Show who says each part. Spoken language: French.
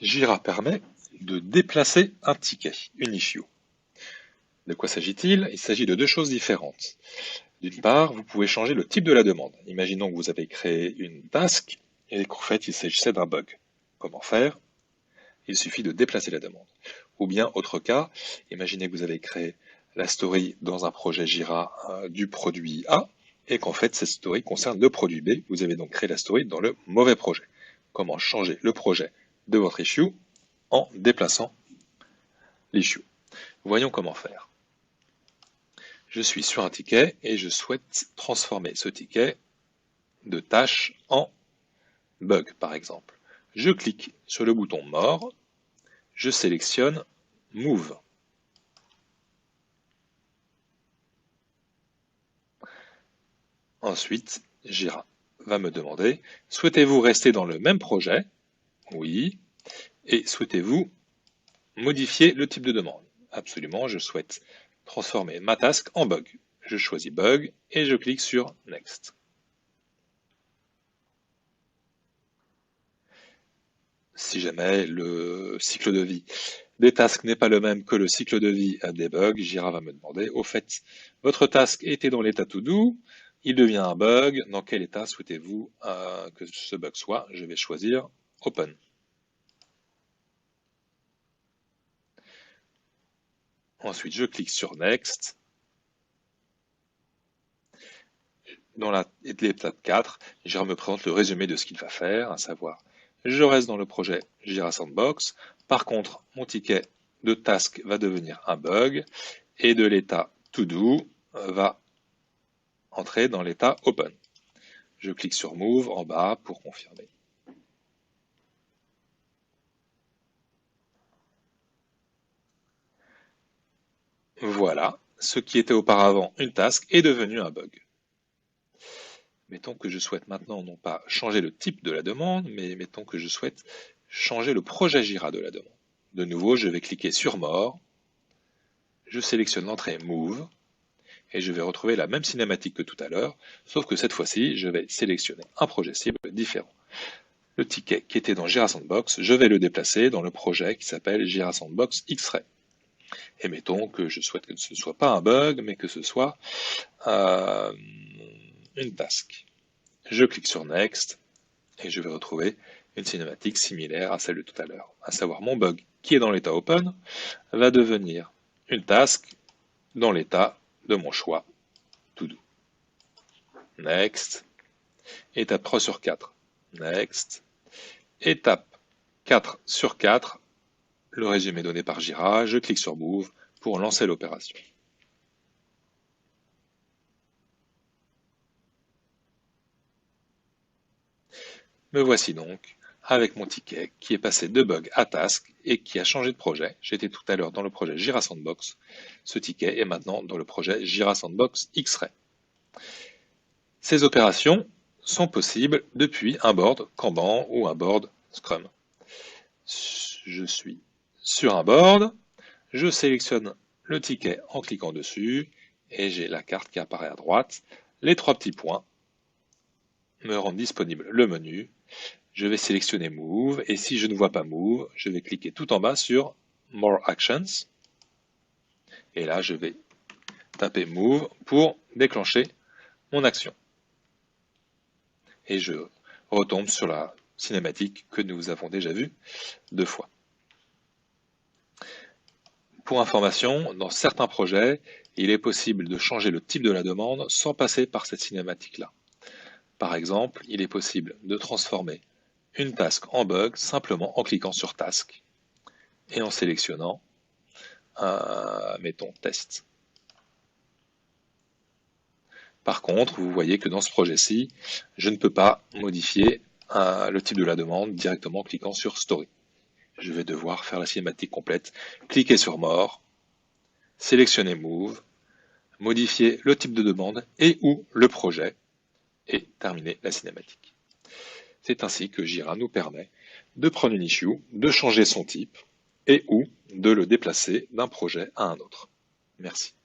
Speaker 1: Jira permet de déplacer un ticket, une issue. De quoi s'agit-il? Il s'agit de deux choses différentes. D'une part, vous pouvez changer le type de la demande. Imaginons que vous avez créé une task et qu'en fait il s'agissait d'un bug. Comment faire? Il suffit de déplacer la demande. Ou bien, autre cas, imaginez que vous avez créé la story dans un projet Jira du produit A et qu'en fait cette story concerne le produit B. Vous avez donc créé la story dans le mauvais projet. Comment changer le projet de votre issue en déplaçant l'issue? Voyons comment faire. Je suis sur un ticket et je souhaite transformer ce ticket de tâche en bug, par exemple. Je clique sur le bouton More, je sélectionne Move. Ensuite, Jira va me demander, souhaitez-vous rester dans le même projet? Oui. Et souhaitez-vous modifier le type de demande? Absolument, je souhaite transformer ma task en bug. Je choisis Bug et je clique sur Next. Si jamais le cycle de vie des tasks n'est pas le même que le cycle de vie des bugs, Jira va me demander, au fait, votre task était dans l'état to do, il devient un bug, dans quel état souhaitez-vous que ce bug soit? Je vais choisir Open. Ensuite, je clique sur Next. Dans l'étape 4, Jira me présente le résumé de ce qu'il va faire, à savoir, je reste dans le projet Jira Sandbox. Par contre, mon ticket de task va devenir un bug et de l'état to do va entrer dans l'état open. Je clique sur Move en bas pour confirmer. Voilà, ce qui était auparavant une task est devenu un bug. Mettons que je souhaite maintenant non pas changer le type de la demande, mais mettons que je souhaite changer le projet Jira de la demande. De nouveau, je vais cliquer sur More, je sélectionne l'entrée Move, et je vais retrouver la même cinématique que tout à l'heure, sauf que cette fois-ci, je vais sélectionner un projet cible différent. Le ticket qui était dans Jira Sandbox, je vais le déplacer dans le projet qui s'appelle Jira Sandbox X-Ray. Et mettons que je souhaite que ce ne soit pas un bug, mais que ce soit une task. Je clique sur Next, et je vais retrouver une cinématique similaire à celle de tout à l'heure. À savoir, mon bug qui est dans l'état Open va devenir une task dans l'état de mon choix To Do. Next. Étape 3 sur 4. Next. Étape 4 sur 4. Le résumé donné par Jira. Je clique sur Move pour lancer l'opération. Me voici donc avec mon ticket qui est passé de bug à task et qui a changé de projet. J'étais tout à l'heure dans le projet Jira Sandbox. Ce ticket est maintenant dans le projet Jira Sandbox X-Ray. Ces opérations sont possibles depuis un board Kanban ou un board Scrum. Je suis sur un board, je sélectionne le ticket en cliquant dessus et j'ai la carte qui apparaît à droite. Les trois petits points me rendent disponible le menu. Je vais sélectionner Move et si je ne vois pas Move, je vais cliquer tout en bas sur More Actions et là je vais taper Move pour déclencher mon action. Et je retombe sur la cinématique que nous avons déjà vue 2 fois. Pour information, dans certains projets, il est possible de changer le type de la demande sans passer par cette cinématique-là. Par exemple, il est possible de transformer une task en bug simplement en cliquant sur Task et en sélectionnant, mettons, Test. Par contre, vous voyez que dans ce projet-ci, je ne peux pas modifier le type de la demande directement en cliquant sur Story. Je vais devoir faire la cinématique complète, cliquer sur More, sélectionner Move, modifier le type de demande et ou le projet, et terminer la cinématique. C'est ainsi que Jira nous permet de prendre une issue, de changer son type, et ou de le déplacer d'un projet à un autre. Merci.